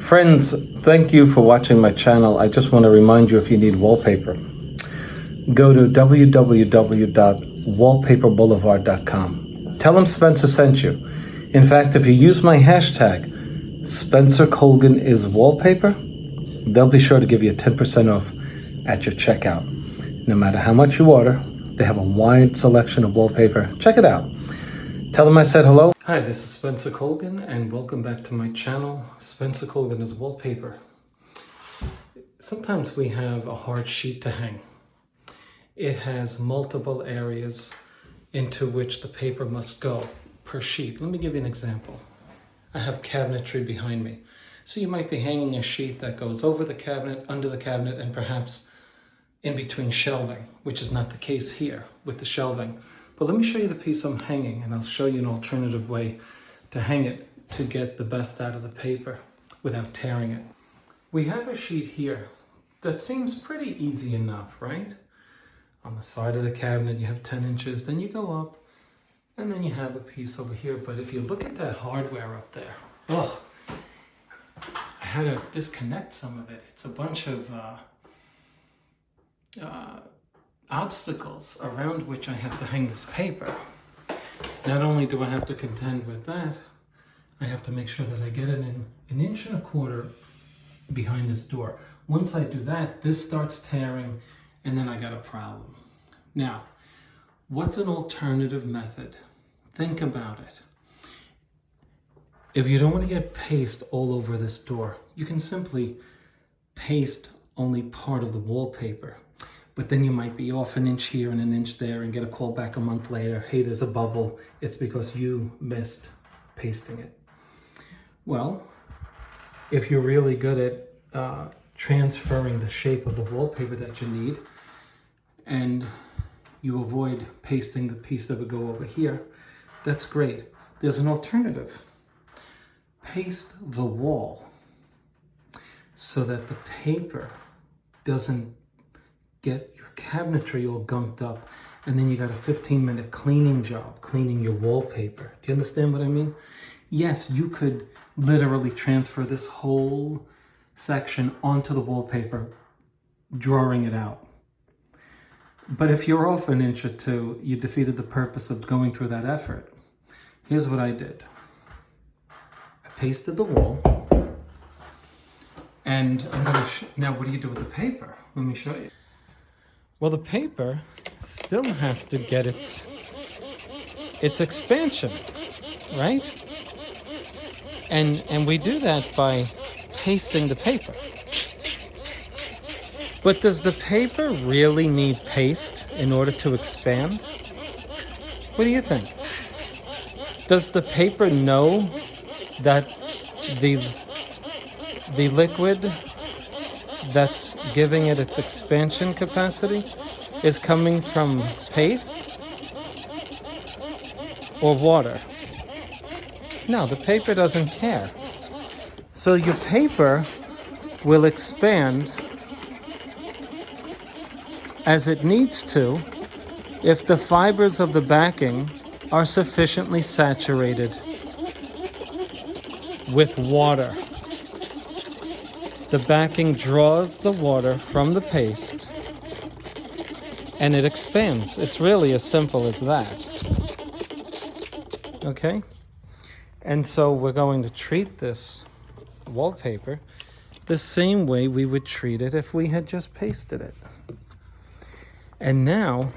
Friends, thank you for watching my channel. I just want to remind you, if you need wallpaper, go to www.wallpaperboulevard.com. Tell them Spencer sent you. In fact, if you use my hashtag, Spencer Colgan is wallpaper, they'll be sure to give you 10% off at your checkout. No matter how much you order, they have a wide selection of wallpaper. Check it out. Tell them I said hello. Hi, this is Spencer Colgan, and welcome back to my channel. Spencer Colgan is wallpaper. Sometimes we have a hard sheet to hang. It has multiple areas into which the paper must go per sheet. Let me give you an example. I have cabinetry behind me. So you might be hanging a sheet that goes over the cabinet, under the cabinet, and perhaps in between shelving, which is not the case here with the shelving. But let me show you the piece I'm hanging, and I'll show you an alternative way to hang it to get the best out of the paper without tearing it. We have a sheet here that seems pretty easy enough, right? On the side of the cabinet, you have 10 inches, then you go up, and then you have a piece over here. But if you look at that hardware up there, oh, I had to disconnect some of it. It's a bunch of obstacles around which I have to hang this paper. Not only do I have to contend with that, I have to make sure that I get it in 1.25 inches behind this door. Once I do that, this starts tearing, and then I got a problem. Now, what's an alternative method? Think about it. If you don't want to get paste all over this door, you can simply paste only part of the wallpaper. But then you might be off 1 inch here and 1 inch there and get a call back a month later. Hey, there's a bubble. It's because you missed pasting it. Well, if you're really good at transferring the shape of the wallpaper that you need, and you avoid pasting the piece that would go over here, that's great. There's an alternative. Paste the wall so that the paper doesn't get your cabinetry all gunked up, and then you got a 15-minute cleaning job cleaning your wallpaper. Do you understand what I mean? Yes, you could literally transfer this whole section onto the wallpaper, drawing it out. But if you're off 1 inch or 2, you defeated the purpose of going through that effort. Here's what I did. I pasted the wall, and I'm gonna now what do you do with the paper? Let me show you. Well, the paper still has to get its expansion, right? And we do that by pasting the paper. But does the paper really need paste in order to expand? What do you think? Does the paper know that the liquid that's giving it its expansion capacity is coming from paste or water? No, the paper doesn't care. So your paper will expand as it needs to if the fibers of the backing are sufficiently saturated with water. The backing draws the water from the paste and it expands. It's really as simple as that. Okay? And so we're going to treat this wallpaper the same way we would treat it if we had just pasted it. And now,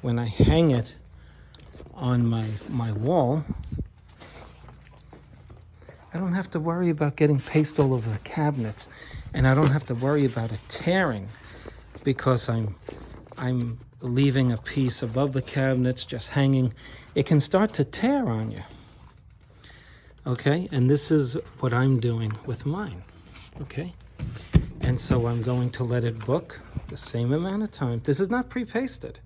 when I hang it on my wall, I don't have to worry about getting paste all over the cabinets, and I don't have to worry about it tearing because I'm leaving a piece above the cabinets just hanging. It can start to tear on you. Okay, and this is what I'm doing with mine. Okay, and so I'm going to let it book the same amount of time. This is not pre-pasted.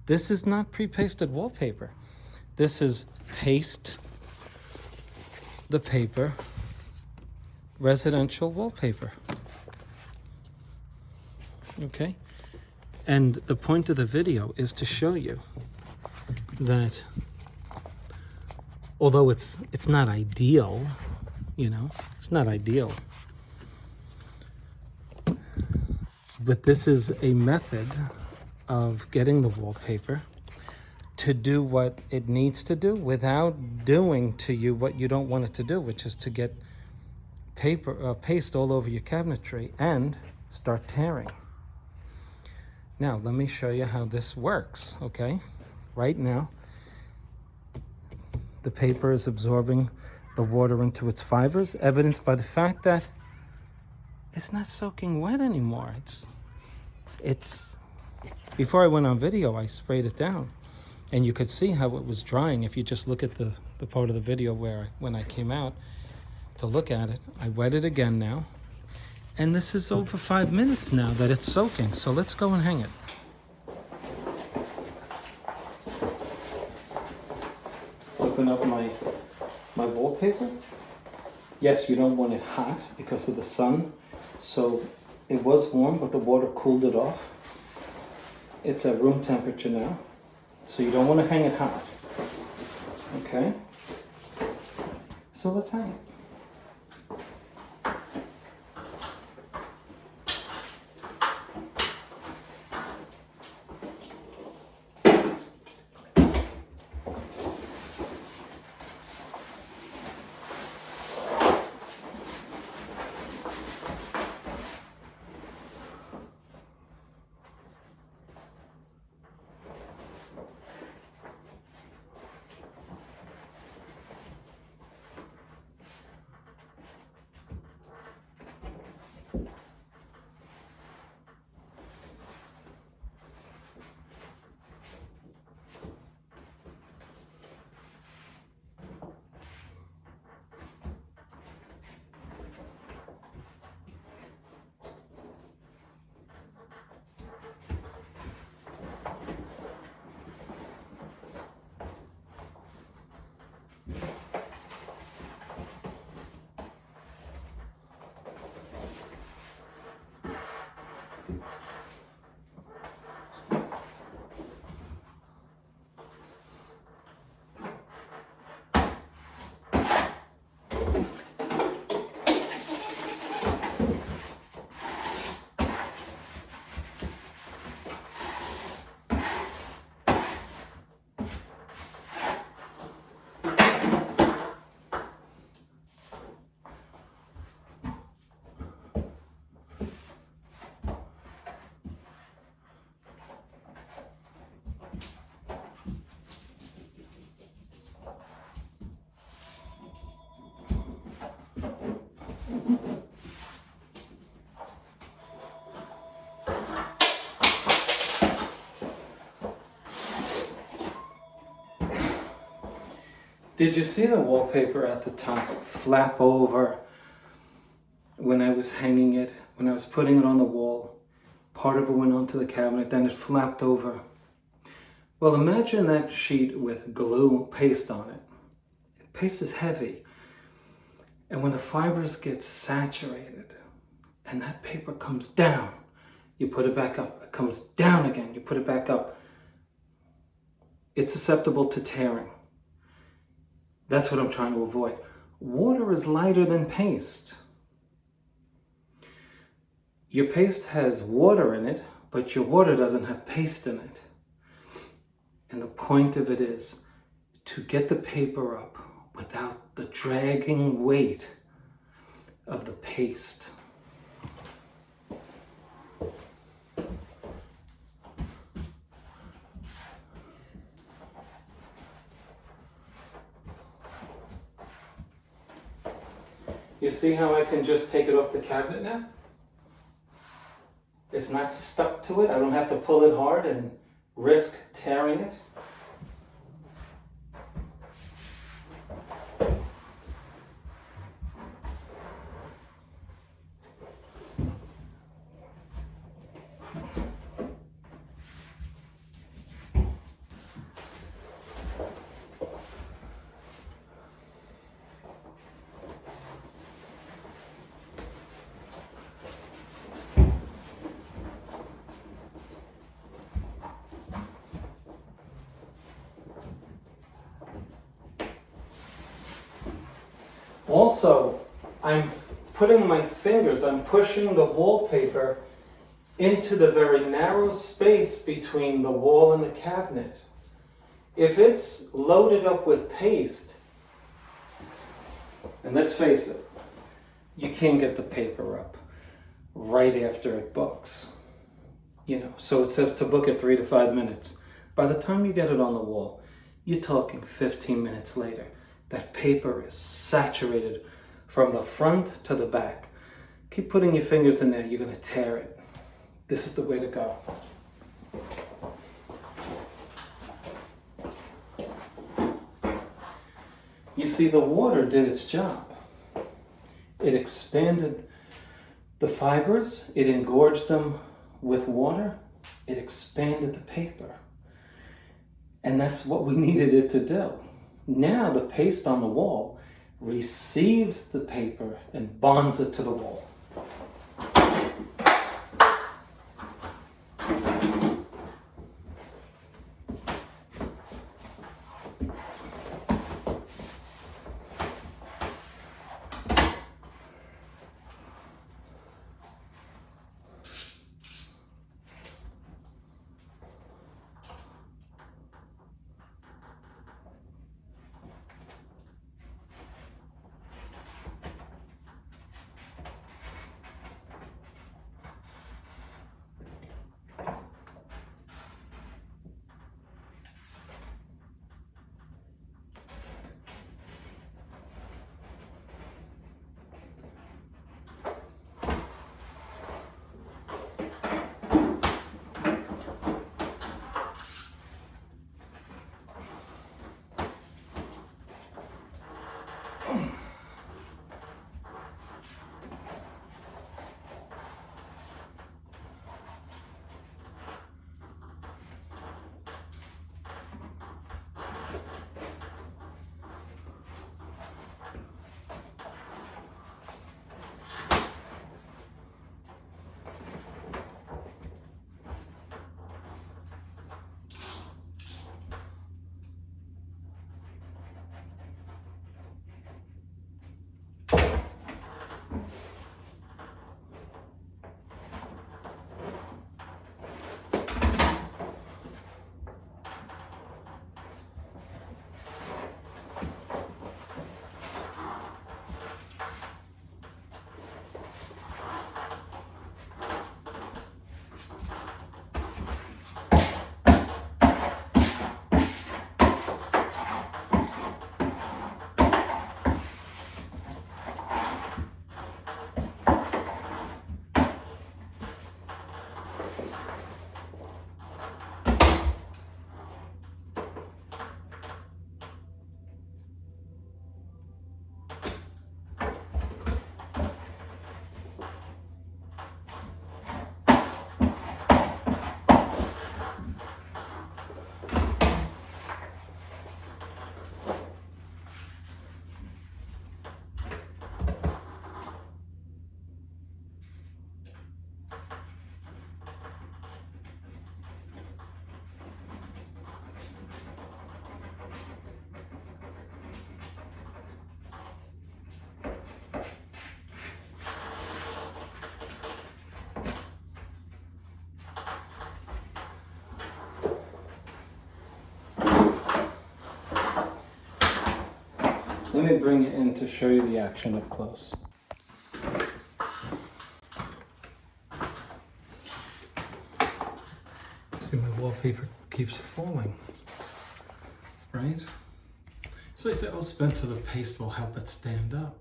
This is not pre-pasted wallpaper. This is paste the paper, residential wallpaper. Okay? And the point of the video is to show you that although it's not ideal, you know, it's not ideal. But this is a method of getting the wallpaper to do what it needs to do without doing to you what you don't want it to do, which is to get paste all over your cabinetry and start tearing. Now, let me show you how this works, okay? Right now, the paper is absorbing the water into its fibers, evidenced by the fact that it's not soaking wet anymore. It's before I went on video, I sprayed it down, and you could see how it was drying. If you just look at the part of the video when I came out to look at it, I wet it again now, and this is over 5 minutes now that it's soaking. So let's go and hang it. Open up my wallpaper. Yes, you don't want it hot because of the sun. So it was warm, but the water cooled it off. It's at room temperature now. So you don't want to hang it hot. Okay? So let's hang it. Did you see the wallpaper at the top flap over when I was hanging it, when I was putting it on the wall? Part of it went onto the cabinet, then it flapped over. Well, imagine that sheet with glue paste on it. Paste is heavy. And when the fibers get saturated and that paper comes down, you put it back up. It comes down again, you put it back up. It's susceptible to tearing. That's what I'm trying to avoid. Water is lighter than paste. Your paste has water in it, but your water doesn't have paste in it. And the point of it is to get the paper up without the dragging weight of the paste. You see how I can just take it off the cabinet now? It's not stuck to it. I don't have to pull it hard and risk tearing it. I'm putting my fingers, I'm pushing the wallpaper into the very narrow space between the wall and the cabinet. If it's loaded up with paste, and let's face it, you can't get the paper up right after it books. You know, so it says to book it 3 to 5 minutes. By the time you get it on the wall, you're talking 15 minutes later. That paper is saturated from the front to the back. Keep putting your fingers in there, you're gonna tear it. This is the way to go. You see, the water did its job. It expanded the fibers, it engorged them with water, it expanded the paper. And that's what we needed it to do. Now the paste on the wall receives the paper and bonds it to the wall. Let me bring it in to show you the action up close. See, my wallpaper keeps falling, right? So I say, oh, Spencer, the paste will help it stand up.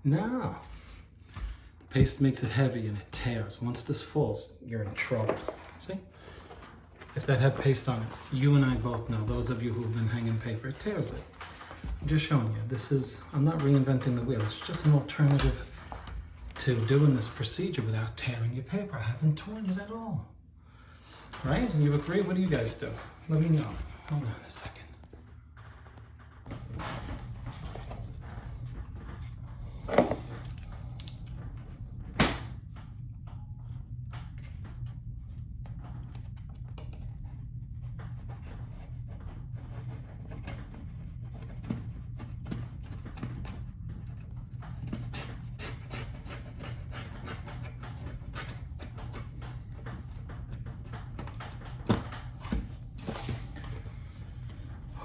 No. The paste makes it heavy and it tears. Once this falls, you're in trouble. See? If that had paste on it, you and I both know, those of you who've been hanging paper, it tears it. I'm just showing you, this is, I'm not reinventing the wheel. It's just an alternative to doing this procedure without tearing your paper. I haven't torn it at all. Right? You agree? What do you guys do? Let me know. Hold on a second.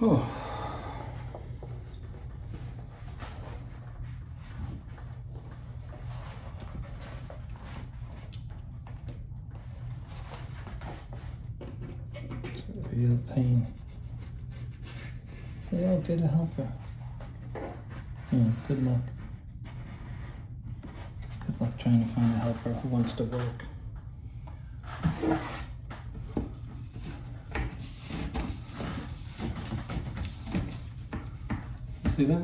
Oh. It's a real pain. So I'll get a helper. Good luck. Good luck trying to find a helper who wants to work. See that?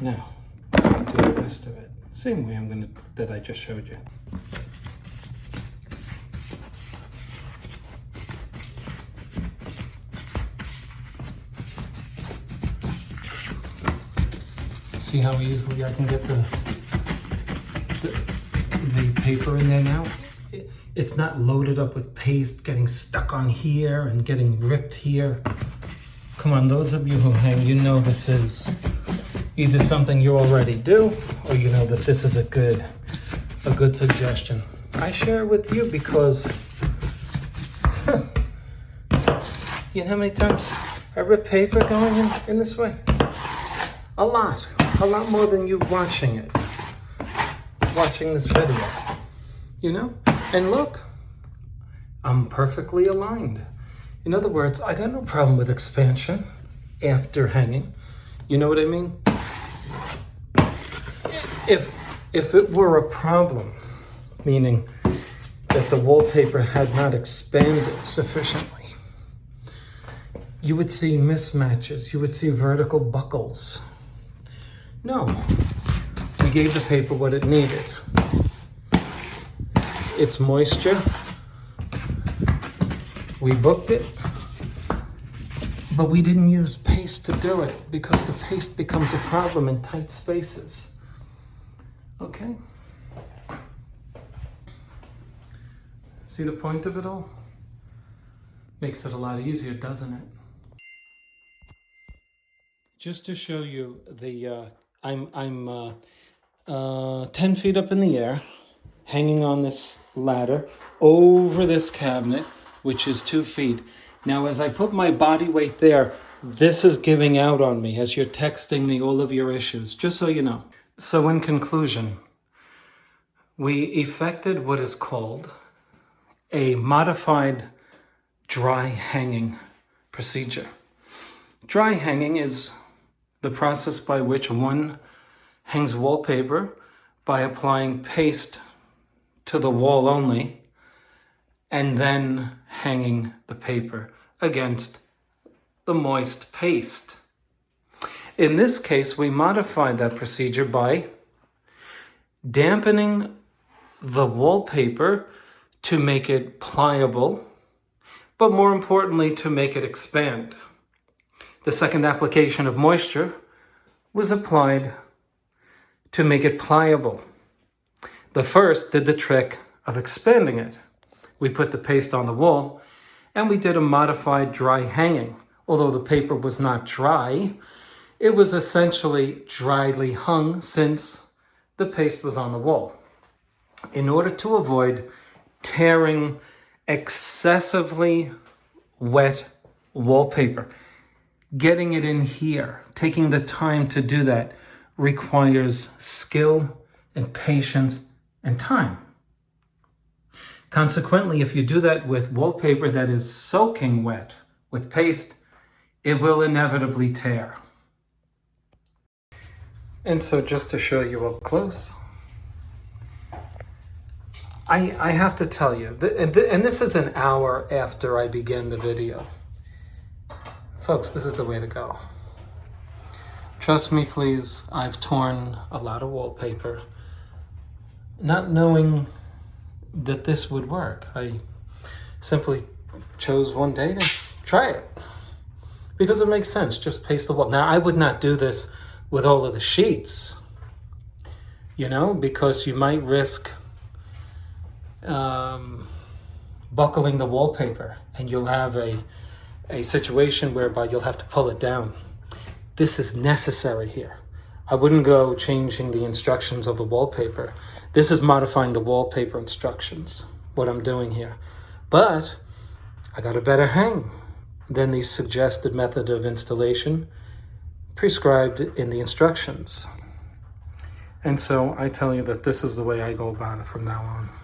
Now, I'm gonna do the rest of it. Same way that I just showed you. See how easily I can get the paper in there now? It's not loaded up with paste, getting stuck on here and getting ripped here. Come on, those of you who hang, you know this is either something you already do, or you know that this is a good suggestion. I share it with you because you know how many times I rip paper going in this way? A lot more than you watching this video, you know? And look, I'm perfectly aligned. In other words, I got no problem with expansion after hanging. You know what I mean? If it were a problem, meaning that the wallpaper had not expanded sufficiently, you would see mismatches, you would see vertical buckles. No, we gave the paper what it needed. It's moisture. We booked it, but we didn't use paste to do it because the paste becomes a problem in tight spaces. Okay? See the point of it all? Makes it a lot easier, doesn't it? Just to show you the, I'm 10 feet up in the air, hanging on this ladder over this cabinet, which is 2 feet. Now, as I put my body weight there, this is giving out on me as you're texting me all of your issues, just so you know. So in conclusion, we effected what is called a modified dry hanging procedure. Dry hanging is the process by which one hangs wallpaper by applying paste to the wall only, and then hanging the paper against the moist paste. In this case, we modified that procedure by dampening the wallpaper to make it pliable, but more importantly, to make it expand. The second application of moisture was applied to make it pliable. The first did the trick of expanding it. We put the paste on the wall and we did a modified dry hanging. Although the paper was not dry, it was essentially dryly hung since the paste was on the wall. In order to avoid tearing excessively wet wallpaper, getting it in here, taking the time to do that requires skill and patience and time. Consequently, if you do that with wallpaper that is soaking wet with paste, it will inevitably tear. And so just to show you up close, I have to tell you, and this is an hour after I began the video. Folks, this is the way to go. Trust me, please, I've torn a lot of wallpaper, not knowing that this would work. I simply chose one day to try it because it makes sense. Just paste the wall. Now, I would not do this with all of the sheets, you know, because you might risk buckling the wallpaper and you'll have a situation whereby you'll have to pull it down. This is necessary here. I wouldn't go changing the instructions of the wallpaper. This is modifying the wallpaper instructions, what I'm doing here. But I got a better hang. than the suggested method of installation prescribed in the instructions. And so I tell you that this is the way I go about it from now on.